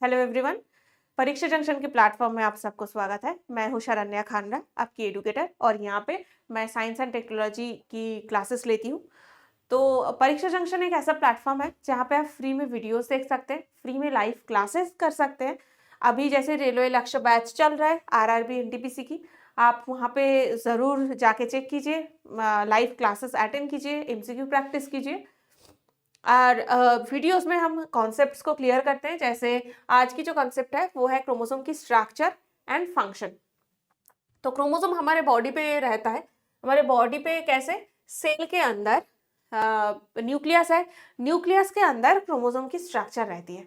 Hello everyone. परीक्षा junction के platform में आप सबको स्वागत है। मैं हूं शरण्या खानरा, आपकी एडुकेटर, और यहाँ पे मैं साइंस एंड टेक्नोलॉजी की क्लासेस लेती हूँ। तो परीक्षा जंक्शन एक ऐसा प्लेटफॉर्म है जहाँ पे आप फ्री में वीडियोस देख सकते हैं, फ्री में लाइव क्लासेस कर सकते हैं। अभी जैसे रेलवे लक्ष्य बैच चल रहा है आरआरबी एनटीपीसी की, आप वहाँ पे ज़रूर जाके चेक कीजिए, लाइव क्लासेस अटेंड कीजिए, एमसीक्यू प्रैक्टिस कीजिए। और वीडियोस में हम कॉन्सेप्ट्स को क्लियर करते हैं। जैसे आज की जो कॉन्सेप्ट है वो है क्रोमोसोम की स्ट्रक्चर एंड फंक्शन। तो क्रोमोसोम हमारे बॉडी पे रहता है, हमारे बॉडी पे कैसे, सेल के अंदर न्यूक्लियस है, न्यूक्लियस के अंदर क्रोमोसोम की स्ट्रक्चर रहती है।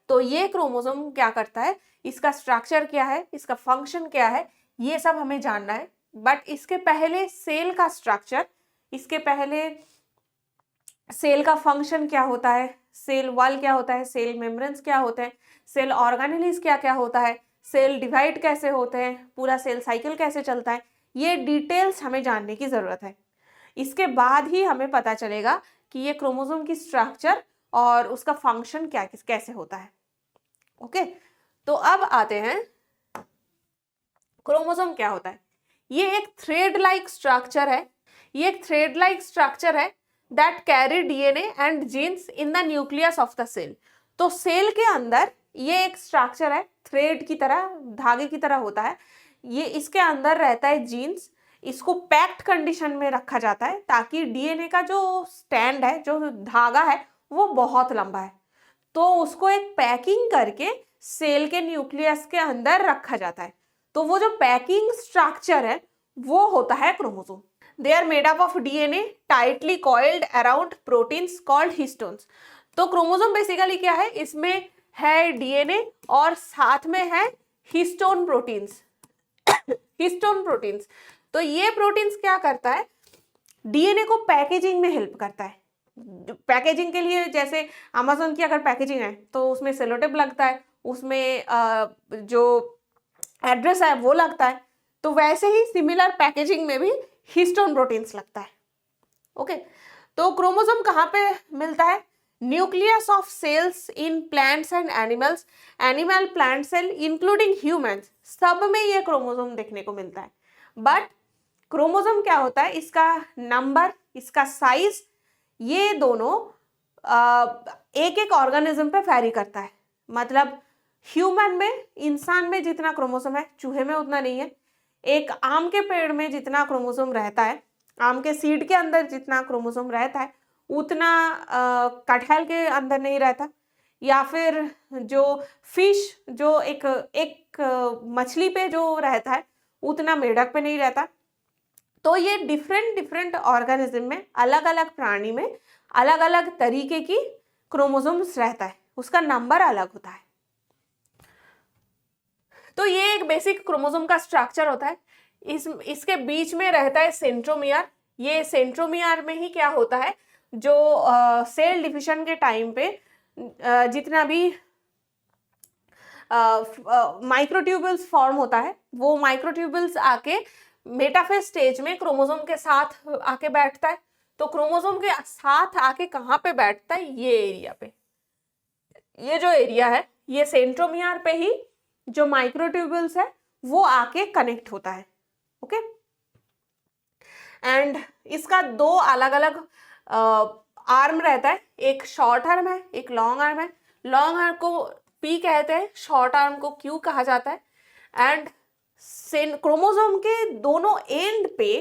तो ये क्रोमोसोम क्या करता है, इसका स्ट्रक्चर क्या है, इसका फंक्शन क्या है, ये सब हमें जानना है। बट इसके पहले सेल का स्ट्रक्चर, इसके पहले सेल का फंक्शन क्या होता है, सेल वॉल क्या होता है, सेल मेम्ब्रेन्स क्या होते हैं, सेल ऑर्गेनेलिस क्या क्या होता है, सेल डिवाइड कैसे होते हैं, पूरा सेल साइकिल कैसे चलता है, ये डिटेल्स हमें जानने की ज़रूरत है। इसके बाद ही हमें पता चलेगा कि ये क्रोमोसोम की स्ट्रक्चर और उसका फंक्शन क्या कैसे होता है। ओके, तो अब आते हैं क्रोमोसोम क्या होता है। ये एक थ्रेड लाइक स्ट्रक्चर है, ये एक थ्रेड लाइक स्ट्रक्चर है that carry DNA and genes in the nucleus of the cell। तो सेल के अंदर ये एक स्ट्रक्चर है, थ्रेड की तरह, धागे की तरह होता है। ये इसके अंदर रहता है जीन्स, इसको पैक्ड कंडीशन में रखा जाता है ताकि डीएनए का जो स्टैंड है, जो धागा है, वो बहुत लंबा है, तो उसको एक पैकिंग करके सेल के न्यूक्लियस के अंदर रखा जाता है। तो वो जो पैकिंग स्ट्रक्चर है वो होता है chromosome. They are made up of DNA tightly coiled around proteins called histones। तो क्रोमोसोम बेसिकली क्या है, इसमें है डीएनए और साथ में है हिस्टोन प्रोटीन्स। हिस्टोन प्रोटीन्स, तो ये प्रोटीन्स क्या करता है, डीएनए को पैकेजिंग में हेल्प करता है। पैकेजिंग के लिए जैसे अमेज़न की अगर पैकेजिंग है तो उसमें सेलोटेप लगता है, उसमें जो एड्रेस है वो लगता है। तो वैसे ही सिमिलर पैकेजिंग में भी हिस्टोन प्रोटीन्स लगता है। ओके, तो क्रोमोसोम कहाँ पे मिलता है, nucleus of cells in plants and animals, animal plant cell including humans, सब में ये क्रोमोसोम देखने को मिलता है। बट क्रोमोसोम क्या होता है, इसका नंबर, इसका साइज, ये दोनों एक एक ऑर्गेनिज्म पे वैरी करता है। मतलब ह्यूमन में, इंसान में जितना क्रोमोसोम है, चूहे में उतना नहीं है। एक आम के पेड़ में जितना क्रोमोसोम रहता है, आम के सीड के अंदर जितना क्रोमोसोम रहता है, उतना कटहल के अंदर नहीं रहता। या फिर जो फिश, जो एक मछली पे जो रहता है, उतना मेढक पे नहीं रहता। तो ये डिफरेंट ऑर्गेनिज्म में, अलग अलग प्राणी में अलग अलग तरीके की क्रोमोसोम्स रहता है, उसका नंबर अलग होता है। तो ये एक बेसिक क्रोमोसोम का स्ट्रक्चर होता है। इसके बीच में रहता है सेंट्रोमियर। ये सेंट्रोमियर में ही क्या होता है, जो सेल डिविजन के टाइम पे जितना भी माइक्रोट्यूबल्स फॉर्म होता है, वो माइक्रोट्यूबल्स आके मेटाफेज स्टेज में क्रोमोसोम के साथ आके बैठता है। तो क्रोमोसोम के साथ आके कहाँ पे बैठता है, ये एरिया पे, ये जो एरिया है, ये सेंट्रोमियर पे ही जो माइक्रोट्यूबल्स है वो आके कनेक्ट होता है। ओके, एंड इसका दो अलग अलग आर्म रहता है, एक शॉर्ट आर्म है, एक लॉन्ग आर्म है। लॉन्ग आर्म को पी कहते हैं, शॉर्ट आर्म को क्यू कहा जाता है। एंड क्रोमोसोम के दोनों एंड पे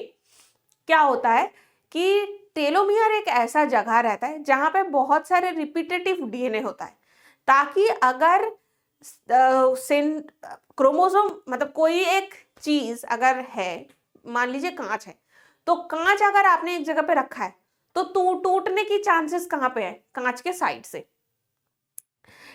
क्या होता है कि टेलोमियर एक ऐसा जगह रहता है जहां पे बहुत सारे रिपीटेटिव डीएनए होता है, ताकि अगर क्रोमोसोम, मतलब कोई एक चीज अगर है, मान लीजिए कांच है, तो कांच अगर आपने एक जगह पे रखा है तो टूटने की चांसेस कहाँ पे है, कांच के साइड से।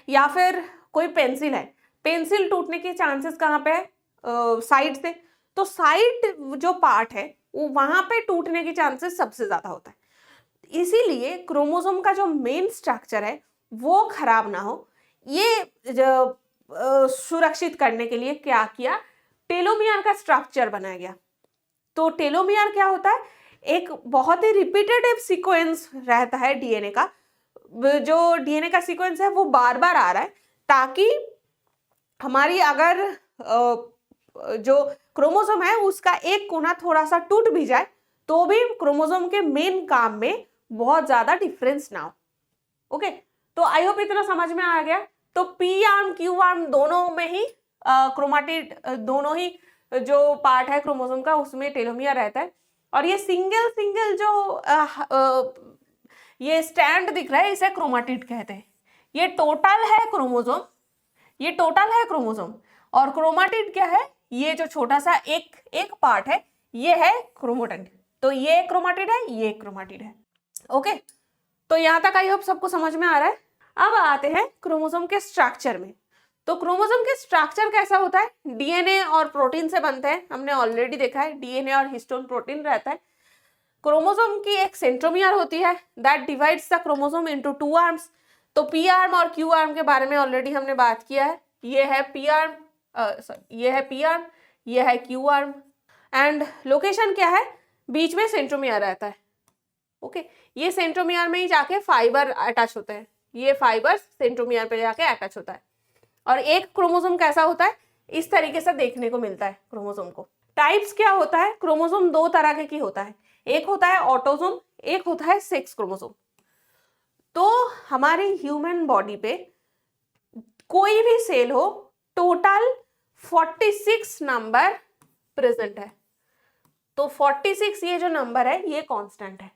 या फिर कोई पेंसिल है, पेंसिल टूटने की चांसेस कहाँ पे है, साइड से। तो साइड जो पार्ट है वो वहां पे टूटने की चांसेस सबसे ज्यादा होता है। इसीलिए क्रोमोसोम का जो मेन स्ट्रक्चर है वो खराब ना हो, ये सुरक्षित करने के लिए क्या किया, टेलोमियर का स्ट्रक्चर बनाया गया। तो टेलोमियर क्या होता है, एक बहुत ही रिपीटेटिव सीक्वेंस रहता है डीएनए का। जो डीएनए का सीक्वेंस है वो बार बार आ रहा है, ताकि हमारी अगर जो क्रोमोसोम है उसका एक कोना थोड़ा सा टूट भी जाए तो भी क्रोमोसोम के मेन काम में बहुत ज्यादा डिफरेंस ना हो। ओके, तो आई होप इतना समझ में आ गया। तो पी आर्म क्यू आर्म दोनों में ही क्रोमाटिड, दोनों ही जो पार्ट है क्रोमोसोम का उसमें टेलोमियर रहता है। और ये सिंगल सिंगल जो ये स्टैंड दिख रहा है इसे क्रोमाटिड कहते हैं। ये टोटल है क्रोमोसोम, ये टोटल है क्रोमोसोम। और क्रोमाटिड क्या है, ये जो छोटा सा एक एक पार्ट है ये है क्रोमोटिड। तो ये क्रोमाटिड है, ये क्रोमाटिड है। ओके, तो यहां तक आई होप सबको समझ में आ रहा है। अब आते हैं क्रोमोसोम के स्ट्रक्चर में। तो क्रोमोसोम के स्ट्रक्चर कैसा होता है, डीएनए और प्रोटीन से बनते हैं, हमने ऑलरेडी देखा है डीएनए और हिस्टोन प्रोटीन रहता है। क्रोमोसोम की एक सेंट्रोमियर होती है that divides the chromosome into 2 arms. तो पी आर्म और क्यू आर्म के बारे में ऑलरेडी हमने बात किया है। ये है पी आर्म, ये है पी आर्म, ये है क्यू आर्म। एंड लोकेशन क्या है, बीच में सेंट्रोमियर रहता है। ओके, ये सेंट्रोमियर में ही जाके फाइबर अटैच होते हैं, ये फाइबर सेंट्रोमियर पे जाके अटैच होता है। और एक क्रोमोसोम कैसा होता है, इस तरीके से देखने को मिलता है क्रोमोसोम को। टाइप्स क्या होता है, क्रोमोसोम दो तरह के की होता है, एक होता है ऑटोसोम, एक होता है सेक्स क्रोमोसोम। तो हमारी ह्यूमन बॉडी पे कोई भी सेल हो, टोटल 46 नंबर प्रेजेंट है। तो 46 ये जो नंबर है ये कांस्टेंट है।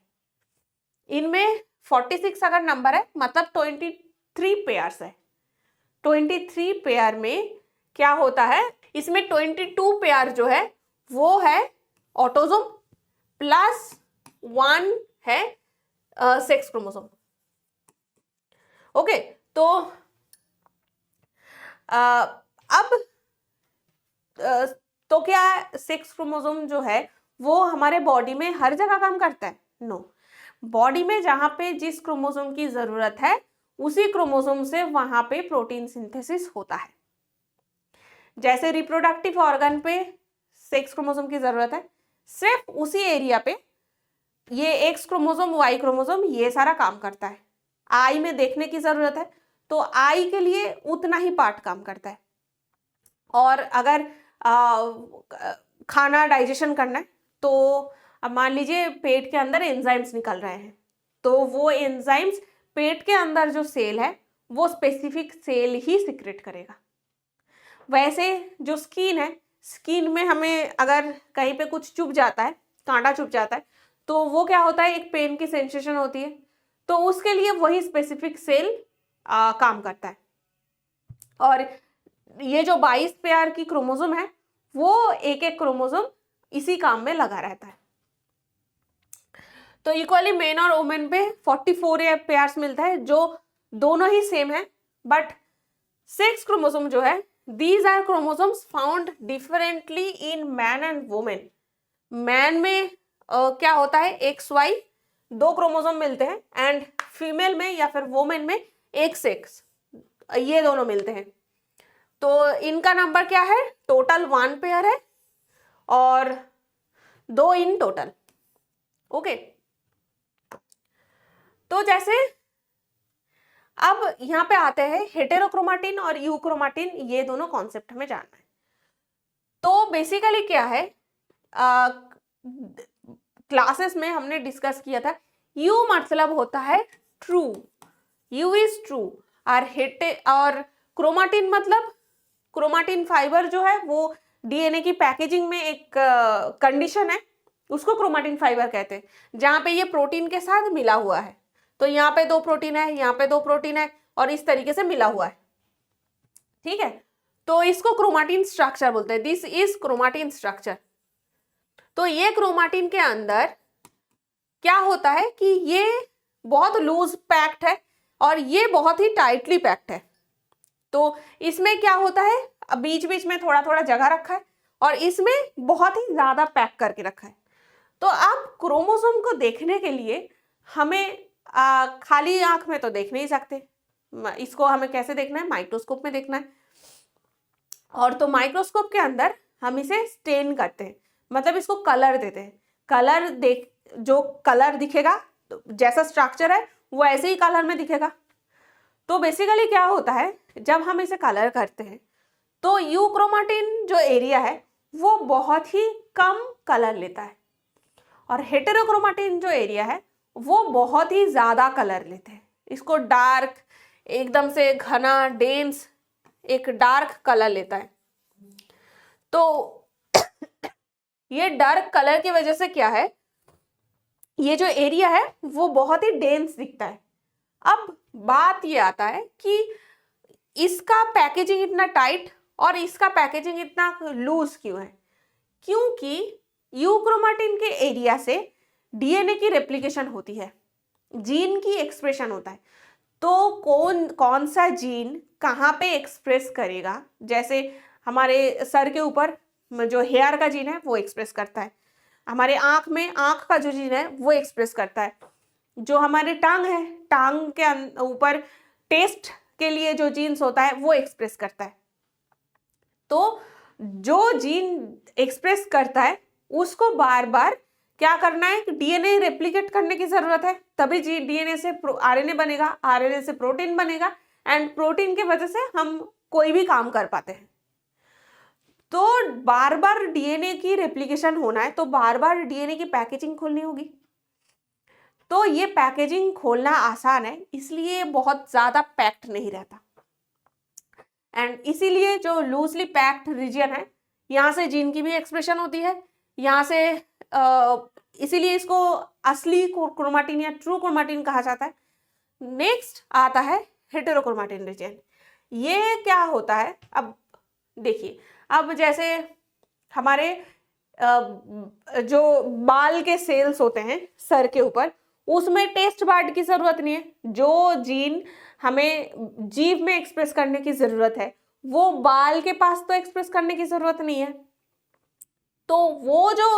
इनमें 46 अगर नंबर है मतलब 23 पेयर्स है। 23 पेयर में क्या होता है, इसमें 22 पेयर जो है वो है ऑटोसोम प्लस 1 है सेक्स क्रोमोसोम। ओके, तो अब तो क्या सेक्स क्रोमोसोम जो है वो हमारे बॉडी में हर जगह काम करता है? नो, बॉडी में जहां पे जिस क्रोमोसोम की जरूरत है उसी क्रोमोसोम से वहां पे प्रोटीन सिंथेसिस होता है। जैसे रिप्रोडक्टिव ऑर्गन पे सेक्स क्रोमोसोम की जरूरत है, सिर्फ उसी एरिया पे ये एक्स क्रोमोसोम वाई क्रोमोसोम ये सारा काम करता है। आई में देखने की जरूरत है तो आई के लिए उतना ही पार्ट काम करता है। और अगर खाना डाइजेशन करना है तो अब मान लीजिए पेट के अंदर एंजाइम्स निकल रहे हैं, तो वो एंजाइम्स पेट के अंदर जो सेल है वो स्पेसिफिक सेल ही सिक्रेट करेगा। वैसे जो स्किन है, स्किन में हमें अगर कहीं पे कुछ चुभ जाता है, कांटा चुभ जाता है, तो वो क्या होता है, एक पेन की सेंसेशन होती है, तो उसके लिए वही स्पेसिफिक सेल काम करता है। और ये जो 22 पेयर की क्रोमोसोम है वो एक एक क्रोमोसोम इसी काम में लगा रहता है। तो इक्वली मेन और वुमेन पे 44 पेयर्स मिलता है जो दोनों ही सेम है। बट सेक्स क्रोमोसोम जो है, these are chromosomes found differently in man and women. Man में क्या होता है, एक्स वाई 2 क्रोमोसोम मिलते हैं, एंड फीमेल में या फिर वुमेन में एक्स एक्स ये दोनों मिलते हैं। तो इनका नंबर क्या है, टोटल 1 पेयर है और 2 इन टोटल। ओके, तो जैसे अब यहां पे आते हैं हेटेरोक्रोमाटिन और यूक्रोमाटिन, ये दोनों कॉन्सेप्ट हमें जानना है। तो बेसिकली क्या है, क्लासेस में हमने डिस्कस किया था, यू मतलब होता है ट्रू, यू इज ट्रू। और क्रोमाटिन मतलब क्रोमाटिन फाइबर जो है वो डीएनए की पैकेजिंग में एक कंडीशन है, उसको क्रोमाटिन फाइबर कहते हैं, जहां पे ये प्रोटीन के साथ मिला हुआ है। तो यहाँ पे 2 प्रोटीन है, यहाँ पे 2 प्रोटीन है और इस तरीके से मिला हुआ है। ठीक है, तो इसको क्रोमाटिन स्ट्रक्चर बोलते हैं। This is chromatin structure. तो ये क्रोमाटिन के अंदर क्या होता है कि ये बहुत लूज पैक्ड है और ये बहुत ही टाइटली पैक्ड है। तो इसमें क्या होता है, बीच बीच में थोड़ा थोड़ा जगह रखा है और इसमें बहुत ही ज्यादा पैक करके रखा है। तो आप क्रोमोसोम को देखने के लिए हमें खाली आंख में तो देख नहीं सकते, इसको हमें कैसे देखना है, माइक्रोस्कोप में देखना है। और तो माइक्रोस्कोप के अंदर हम इसे स्टेन करते हैं, मतलब इसको कलर देते हैं। कलर देख, जो कलर दिखेगा तो जैसा स्ट्रक्चर है वो ऐसे ही कलर में दिखेगा। तो बेसिकली क्या होता है, जब हम इसे कलर करते हैं तो यूक्रोमाटिन जो एरिया है वो बहुत ही कम कलर लेता है और हेटेरोक्रोमाटिन जो एरिया है वो बहुत ही ज्यादा कलर लेते हैं। इसको डार्क, एकदम से घना, डेंस, एक डार्क कलर लेता है। तो ये डार्क कलर की वजह से क्या है, ये जो एरिया है वो बहुत ही डेंस दिखता है। अब बात ये आता है कि इसका पैकेजिंग इतना टाइट और इसका पैकेजिंग इतना लूज क्यों है? क्योंकि यूक्रोमाटिन के एरिया से डीएनए की रेप्लिकेशन होती है, जीन की एक्सप्रेशन होता है। तो कौन सा जीन कहाँ पे एक्सप्रेस करेगा, जैसे हमारे सर के ऊपर जो हेयर का जीन है वो एक्सप्रेस करता है, हमारे आँख में आँख का जो जीन है वो एक्सप्रेस करता है, जो हमारे टांग है टांग के ऊपर टेस्ट के लिए जो जीन्स होता है वो एक्सप्रेस करता है। तो जो जीन एक्सप्रेस करता है उसको बार बार क्या करना है, डीएनए रेप्लिकेट करने की जरूरत है, तभी डीएनए से आरएनए बनेगा, आरएनए से प्रोटीन बनेगा एंड प्रोटीन की वजह से हम कोई भी काम कर पाते हैं। तो बार बार डीएनए की रेप्लिकेशन होना है तो बार बार डीएनए की पैकेजिंग खोलनी होगी। तो ये पैकेजिंग खोलना आसान है, इसलिए बहुत ज्यादा पैक्ड नहीं रहता एंड इसीलिए जो लूजली पैक्ड रीजन है यहाँ से जीन की भी एक्सप्रेशन होती है, यहाँ से इसीलिए इसको असली क्रोमाटिन या ट्रू क्रोमाटिन कहा जाता है। नेक्स्ट आता है हेटेरोक्रोमाटिन रीजन। ये क्या होता है, अब देखिए, अब जैसे हमारे जो बाल के सेल्स होते हैं सर के ऊपर, उसमें टेस्ट बड की जरूरत नहीं है, जो जीन हमें जीभ में एक्सप्रेस करने की जरूरत है वो बाल के पास तो एक्सप्रेस करने की जरूरत नहीं है। तो वो जो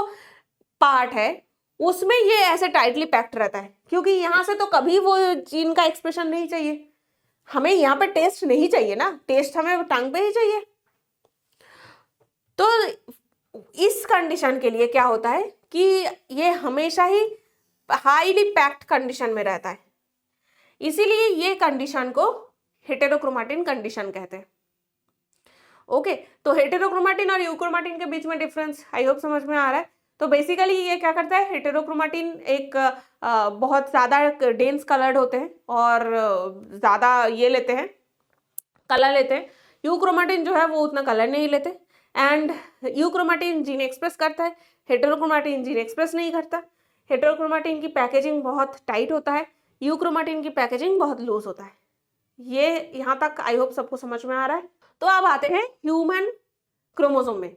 पार्ट है उसमें ये ऐसे टाइटली पैक्ड रहता है, क्योंकि यहां से तो कभी वो जीन का एक्सप्रेशन नहीं चाहिए, हमें यहाँ पे टेस्ट नहीं चाहिए ना, टेस्ट हमें टंग पे ही चाहिए। तो इस कंडीशन के लिए क्या होता है कि ये हमेशा ही हाईली पैक्ड कंडीशन में रहता है, इसीलिए ये कंडीशन को हेटेरोक्रोमाटिन कंडीशन कहते हैं। ओके, तो हेटेरोक्रोमाटिन और यूक्रोमाटिन के बीच में डिफरेंस आई होप समझ में आ रहा है। तो बेसिकली ये क्या करता है, हेटेरोक्रोमाटिन एक बहुत ज़्यादा डेंस कलर्ड होते हैं और ज़्यादा ये लेते हैं, कलर लेते हैं। यूक्रोमाटिन जो है वो उतना कलर नहीं लेते एंड यूक्रोमाटिन जीन एक्सप्रेस करता है, हेटेरोक्रोमाटिन जीन एक्सप्रेस नहीं करता। हेटेरोक्रोमाटिन की पैकेजिंग बहुत टाइट होता है, यूक्रोमाटिन की पैकेजिंग बहुत लूज होता है। ये यहाँ तक आई होप सबको समझ में आ रहा है। तो अब आते हैं ह्यूमन क्रोमोसोम में।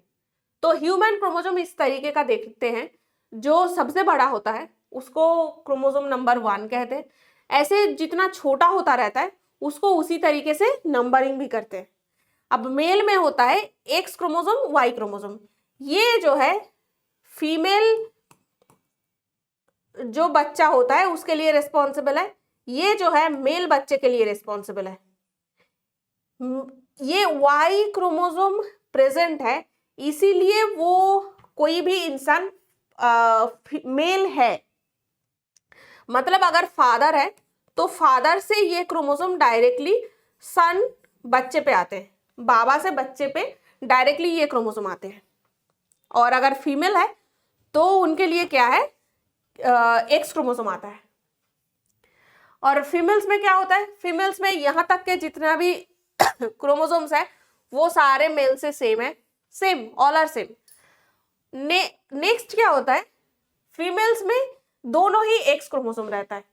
तो ह्यूमन क्रोमोसोम इस तरीके का देखते हैं, जो सबसे बड़ा होता है उसको क्रोमोसोम नंबर 1 कहते हैं। ऐसे जितना छोटा होता रहता है उसको उसी तरीके से नंबरिंग भी करते हैं। अब मेल में होता है एक्स क्रोमोसोम, वाई क्रोमोसोम। ये जो है फीमेल जो बच्चा होता है उसके लिए रिस्पॉन्सिबल है, ये जो है मेल बच्चे के लिए रिस्पॉन्सिबल है। ये वाई क्रोमोसोम प्रेजेंट है, इसीलिए वो कोई भी इंसान मेल है। मतलब अगर फादर है तो फादर से ये क्रोमोसोम डायरेक्टली सन बच्चे पे आते हैं, बाबा से बच्चे पे डायरेक्टली ये क्रोमोसोम आते हैं। और अगर फीमेल है तो उनके लिए क्या है, एक्स क्रोमोसोम आता है। और फीमेल्स में क्या होता है, फीमेल्स में यहाँ तक के जितना भी क्रोमोसोम्स है वो सारे मेल से सेम है, same, all are same. Next क्या होता है, फीमेल्स में दोनों ही एक्स क्रोमोसोम रहता है।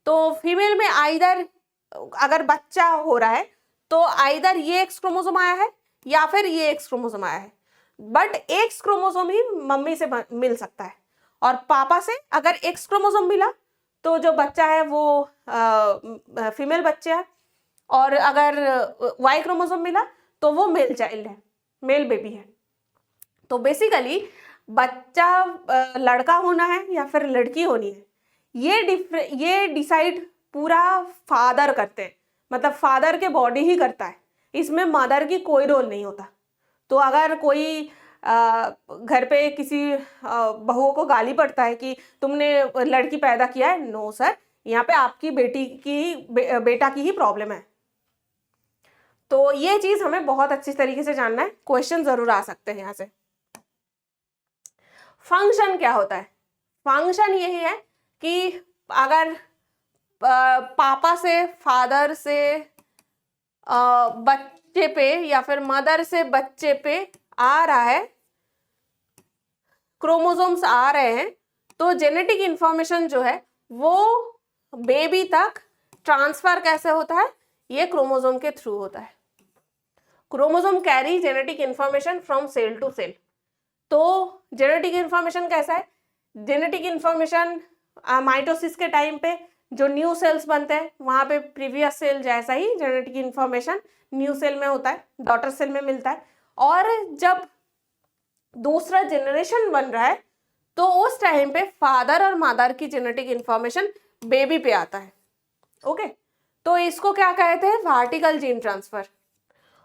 तो फीमेल में आइदर अगर बच्चा हो रहा है तो आइदर ये एक्स क्रोमोसोम आया है या फिर ये एक्स क्रोमोसोम आया है, but x chromosome he mummy से मिल सकता है। और पापा से अगर एक्स क्रोमोसोम मिला तो जो बच्चा है वो फीमेल बच्चा है, और अगर वाई क्रोमोसोम मिला तो वो मेल चाइल्ड है, मेल बेबी है। तो बेसिकली बच्चा लड़का होना है या फिर लड़की होनी है, ये डिसाइड पूरा फादर करते हैं, मतलब फादर के बॉडी ही करता है, इसमें मदर की कोई रोल नहीं होता। तो अगर कोई घर पे किसी बहू को गाली पड़ता है कि तुमने लड़की पैदा किया है, नो सर, यहाँ पे आपकी बेटा की ही प्रॉब्लम है। तो ये चीज हमें बहुत अच्छी तरीके से जानना है, क्वेश्चन जरूर आ सकते हैं यहाँ से। फंक्शन क्या होता है? फंक्शन यही है कि अगर पापा से, फादर से बच्चे पे या फिर मदर से बच्चे पे आ रहा है, क्रोमोसोम्स आ रहे हैं, तो जेनेटिक इंफॉर्मेशन जो है वो बेबी तक ट्रांसफर कैसे होता है? ये क्रोमोसोम के थ्रू होता है। Chromosome carry genetic information from cell to cell. तो जेनेटिक इंफॉर्मेशन कैसा है? जेनेटिक इंफॉर्मेशन माइटोसिस के टाइम पे जो न्यू सेल्स बनते हैं वहां पे प्रीवियस सेल जैसा ही जेनेटिक इंफॉर्मेशन न्यू सेल में होता है, डॉटर सेल में मिलता है। और जब दूसरा जनरेशन बन रहा है तो उस टाइम पे फादर और मदर की जेनेटिक इंफॉर्मेशन बेबी पे आता है। ओके, तो इसको क्या कहते हैं? Vertical gene transfer.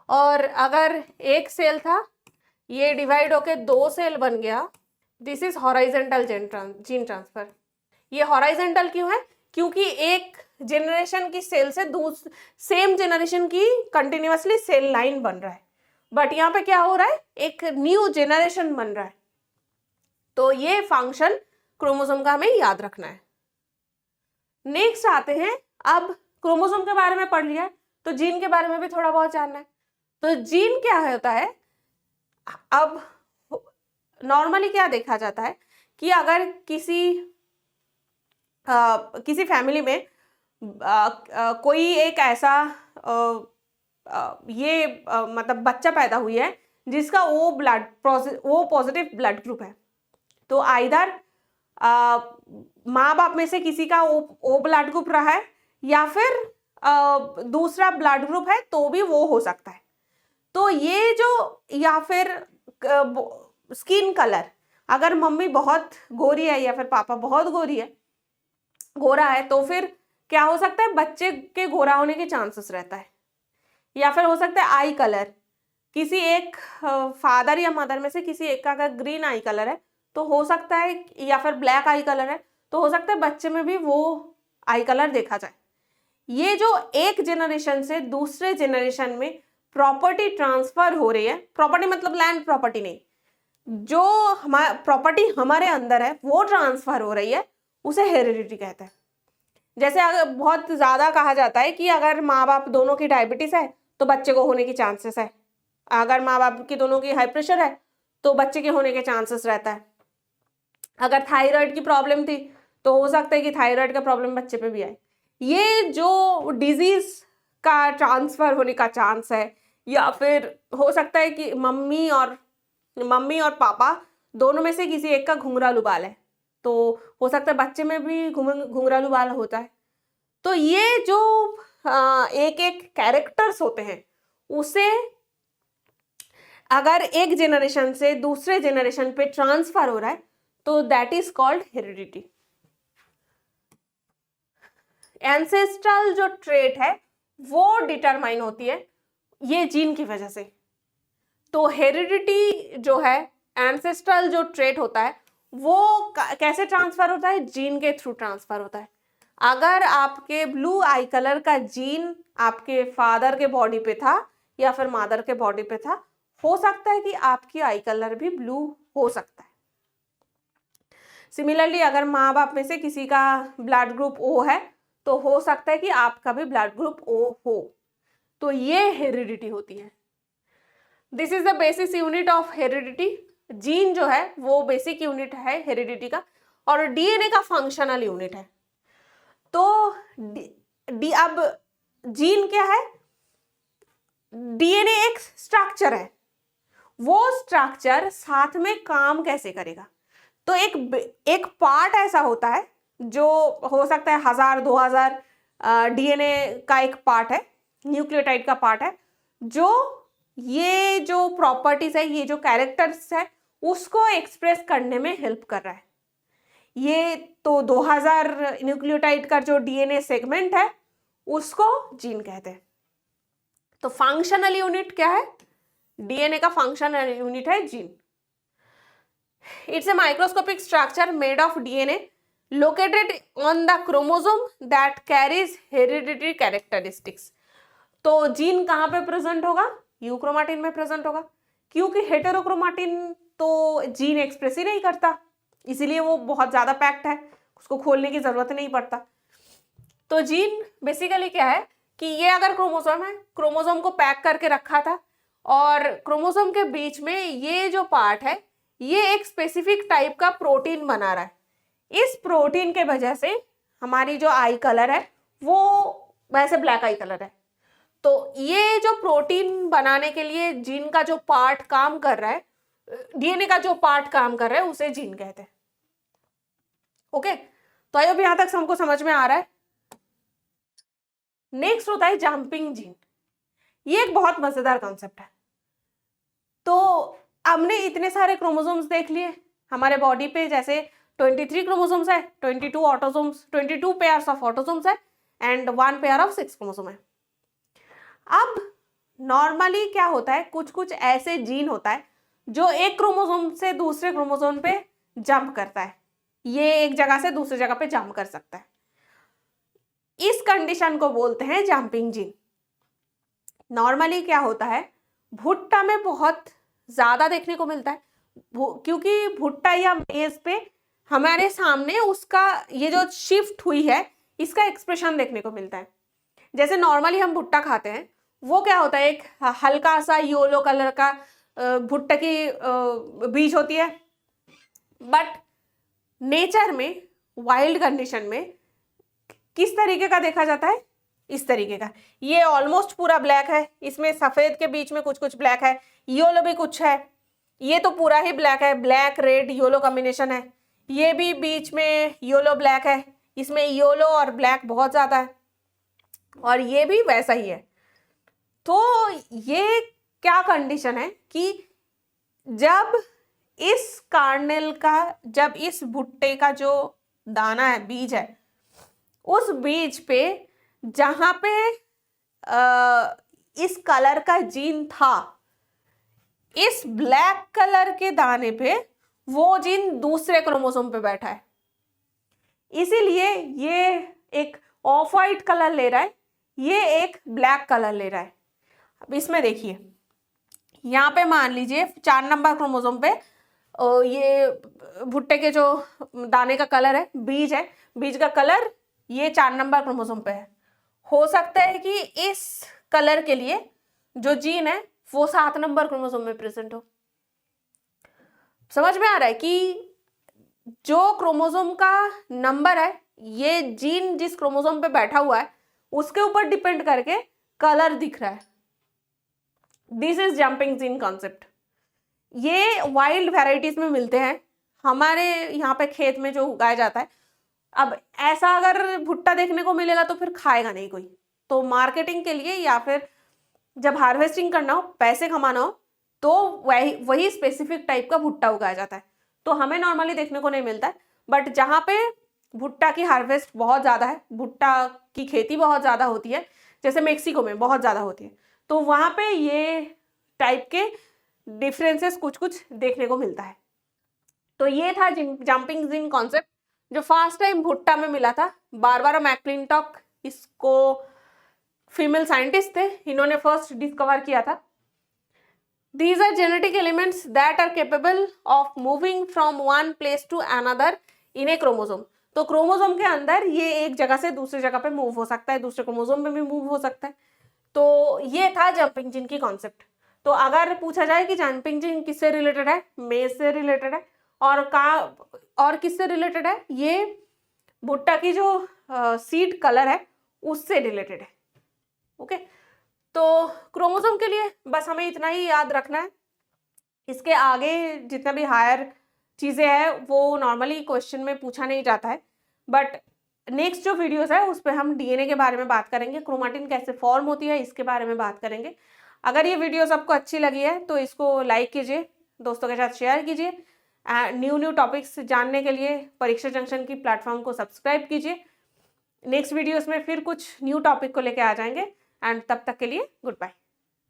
और अगर एक सेल था, ये डिवाइड होके 2 सेल बन गया, this is horizontal gene transfer. ये हॉराइजेंटल क्यों है? क्योंकि एक जनरेशन की सेल से सेम जनरेशन की कंटिन्यूअसली सेल लाइन बन रहा है, बट यहाँ पे क्या हो रहा है? एक न्यू जनरेशन बन रहा है। तो ये फंक्शन क्रोमोसोम का हमें याद रखना है। नेक्स्ट आते हैं, अब क्रोमोसोम के बारे में पढ़ लिया है तो जीन के बारे में भी थोड़ा बहुत जानना है। तो जीन क्या होता है? अब नॉर्मली क्या देखा जाता है कि अगर किसी फैमिली में कोई एक ऐसा मतलब बच्चा पैदा हुई है जिसका वो पॉजिटिव ब्लड ग्रुप है, तो आइदर माँ बाप में से किसी का ओ ब्लड ग्रुप रहा है या फिर दूसरा ब्लड ग्रुप है तो भी वो हो सकता है। तो ये जो, या फिर स्किन कलर, अगर मम्मी बहुत गोरी है या फिर पापा बहुत गोरा है तो फिर क्या हो सकता है? बच्चे के गोरा होने के चांसेस रहता है। या फिर हो सकता है आई कलर, किसी एक फादर या मदर में से किसी एक का अगर ग्रीन आई कलर है तो हो सकता है, या फिर ब्लैक आई कलर है तो हो सकता है बच्चे में भी वो आई कलर देखा जाए। ये जो एक जनरेशन से दूसरे जनरेशन में प्रॉपर्टी ट्रांसफर हो रही है, प्रॉपर्टी मतलब लैंड प्रॉपर्टी नहीं, जो हमारा प्रॉपर्टी हमारे अंदर है वो ट्रांसफर हो रही है, उसे हेरिडिटी कहते हैं। जैसे अगर बहुत ज्यादा कहा जाता है कि अगर माँ बाप दोनों की डायबिटीज है तो बच्चे को होने की चांसेस है, अगर माँ बाप की दोनों की हाई प्रेशर है तो बच्चे के होने के चांसेस रहता है, अगर थायराइड की प्रॉब्लम थी तो हो सकता है कि थायराइड का प्रॉब्लम बच्चे पे भी आए। ये जो डिजीज का ट्रांसफर होने का चांस है, या फिर हो सकता है कि मम्मी और पापा दोनों में से किसी एक का घुंघरालू बाल है तो हो सकता है बच्चे में भी घुंघरालू बाल होता है। तो ये जो एक एक कैरेक्टर्स होते हैं, उसे अगर एक जनरेशन से दूसरे जनरेशन पे ट्रांसफर हो रहा है तो that is called heredity. Ancestral जो ट्रेट है वो डिटरमाइन होती है ये जीन की वजह से। तो हेरिडिटी जो है, एंसेस्ट्रल जो ट्रेट होता है वो कैसे ट्रांसफर होता है? जीन के थ्रू ट्रांसफर होता है। अगर आपके ब्लू आई कलर का जीन आपके फादर के बॉडी पे था या फिर मदर के बॉडी पे था, हो सकता है कि आपकी आई कलर भी ब्लू हो सकता है। सिमिलरली अगर माँ बाप में से किसी का ब्लड ग्रुप ओ है तो हो सकता है कि आपका भी ब्लड ग्रुप ओ हो। तो ये हेरिडिटी होती है। This is the basic unit of heredity. Gene जो है वो बेसिक यूनिट है हेरिडिटी का, और डीएनए का फंक्शनल यूनिट है। तो अब जीन क्या है? डीएनए एक स्ट्रक्चर है, वो स्ट्रक्चर साथ में काम कैसे करेगा? तो एक पार्ट ऐसा होता है जो हो सकता है 1000-2000 डीएनए का एक पार्ट है, न्यूक्लियोटाइड का पार्ट है, जो ये जो प्रॉपर्टीज है, ये जो कैरेक्टर्स है, उसको एक्सप्रेस करने में हेल्प कर रहा है। ये तो 2000 न्यूक्लियोटाइड का जो डीएनए सेगमेंट है उसको जीन कहते हैं। तो फंक्शनल यूनिट क्या है? डीएनए का फंक्शनल यूनिट है gene. It's a microscopic structure made of DNA located on the chromosome that carries hereditary characteristics। तो जीन कहाँ पे प्रेजेंट होगा? यूक्रोमाटिन में प्रेजेंट होगा, क्योंकि हेटेरोक्रोमाटिन तो जीन एक्सप्रेस ही नहीं करता, इसीलिए वो बहुत ज्यादा पैक्ड है, उसको खोलने की जरूरत नहीं पड़ता। तो जीन बेसिकली क्या है कि ये अगर क्रोमोसोम है, क्रोमोसोम को पैक करके रखा था और क्रोमोसोम के बीच में ये जो पार्ट है ये एक स्पेसिफिक टाइप का प्रोटीन बना रहा है। इस प्रोटीन के वजह से हमारी जो आई कलर है वो वैसे ब्लैक आई कलर है। तो ये जो प्रोटीन बनाने के लिए जीन का जो पार्ट काम कर रहा है, डीएनए का जो पार्ट काम कर रहा है, उसे जीन कहते हैं। ओके, तो अब यहां तक हमको समझ में आ रहा है। नेक्स्ट होता है जंपिंग जीन। ये एक बहुत मजेदार कॉन्सेप्ट है। तो हमने इतने सारे क्रोमोसोम्स देख लिए हमारे बॉडी पे, जैसे 23 क्रोमोसोम्स है, 22 ऑटोसोम्स, 22 पेयर्स ऑफ ऑटोसोम्स है एंड 1 पेयर ऑफ 6 क्रोमोसोम है। अब नॉर्मली क्या होता है, कुछ कुछ ऐसे जीन होता है जो एक क्रोमोसोम से दूसरे क्रोमोसोम पे जंप करता है, ये एक जगह से दूसरी जगह पे जंप कर सकता है। इस कंडीशन को बोलते हैं जंपिंग जीन। नॉर्मली क्या होता है, भुट्टा में बहुत ज्यादा देखने को मिलता है, क्योंकि भुट्टा या मेज पे हमारे सामने उसका ये जो शिफ्ट हुई है इसका एक्सप्रेशन देखने को मिलता है। जैसे नॉर्मली हम भुट्टा खाते हैं, वो क्या होता है, एक हल्का सा येलो कलर का भुट्टा की बीज होती है, बट नेचर में, वाइल्ड कंडीशन में किस तरीके का देखा जाता है, इस तरीके का। ये ऑलमोस्ट पूरा ब्लैक है, इसमें सफेद के बीच में कुछ कुछ ब्लैक है, येलो भी कुछ है, ये तो पूरा ही ब्लैक है, ब्लैक रेड येलो कॉम्बिनेशन है। ये भी बीच में येलो ब्लैक है, इसमें येलो और ब्लैक बहुत ज्यादा है, और ये भी वैसा ही है। तो ये क्या कंडीशन है कि जब इस कार्नेल का, जब इस भुट्टे का जो दाना है, बीज है, उस बीज पे जहां पे इस कलर का जीन था, इस ब्लैक कलर के दाने पे वो जीन दूसरे क्रोमोसोम पे बैठा है, इसीलिए ये एक ऑफ वाइट कलर ले रहा है, ये एक ब्लैक कलर ले रहा है। अब इसमें देखिए, यहाँ पे मान लीजिए 4 नंबर क्रोमोसोम पे ये भुट्टे के जो दाने का कलर है, बीज है, बीज का कलर ये 4 नंबर क्रोमोसोम पे है। हो सकता है कि इस कलर के लिए जो जीन है वो 7 नंबर क्रोमोसोम में प्रेजेंट हो। समझ में आ रहा है कि जो क्रोमोसोम का नंबर है, ये जीन जिस क्रोमोसोम पे बैठा हुआ है उसके ऊपर डिपेंड करके कलर दिख रहा है। This is jumping gene concept. ये वाइल्ड वैरायटीज में मिलते हैं, हमारे यहाँ पे खेत में जो उगाया जाता है। अब ऐसा अगर भुट्टा देखने को मिलेगा तो फिर खाएगा नहीं कोई, तो मार्केटिंग के लिए या फिर जब हार्वेस्टिंग करना हो, पैसे कमाना हो, तो वही स्पेसिफिक टाइप का भुट्टा उगाया जाता है। तो हमें नॉर्मली देखने को नहीं मिलता है, बट जहाँ पे भुट्टा की हार्वेस्ट बहुत ज़्यादा है, भुट्टा की खेती बहुत ज़्यादा होती है, जैसे मेक्सिको में बहुत ज़्यादा होती है, तो वहाँ पे ये टाइप के डिफरेंसेस कुछ कुछ देखने को मिलता है। तो ये था जंपिंग जीन कॉन्सेप्ट जो फर्स्ट टाइम भुट्टा में मिला था। बारबारा मैक्लिंटॉक इसको फीमेल साइंटिस्ट थे, इन्होंने फर्स्ट डिस्कवर किया था। These are genetic elements that are capable of moving from one place to another in a chromosome. तो क्रोमोसोम के अंदर ये एक जगह से दूसरी जगह पे मूव हो सकता है, दूसरे क्रोमोसोम में भी मूव हो सकता है। तो ये था जंपिंग जीन की कॉन्सेप्ट। तो अगर पूछा जाए कि जंपिंग जीन किससे रिलेटेड है, मेज से रिलेटेड है, और किससे रिलेटेड है, ये भुट्टा की जो सीड कलर है उससे रिलेटेड है। ओके, तो क्रोमोसोम के लिए बस हमें इतना ही याद रखना है। इसके आगे जितना भी हायर चीज़ें हैं वो नॉर्मली क्वेश्चन में पूछा नहीं जाता है, बट नेक्स्ट जो वीडियोस है उस पर हम डीएनए के बारे में बात करेंगे, क्रोमैटिन कैसे फॉर्म होती है इसके बारे में बात करेंगे। अगर ये वीडियोस आपको अच्छी लगी है तो इसको लाइक कीजिए, दोस्तों के साथ शेयर कीजिए। न्यू टॉपिक्स जानने के लिए परीक्षा जंक्शन की प्लेटफॉर्म को सब्सक्राइब कीजिए। नेक्स्ट वीडियोस में फिर कुछ न्यू टॉपिक को लेके आ जाएंगे, एंड तब तक के लिए गुड बाय।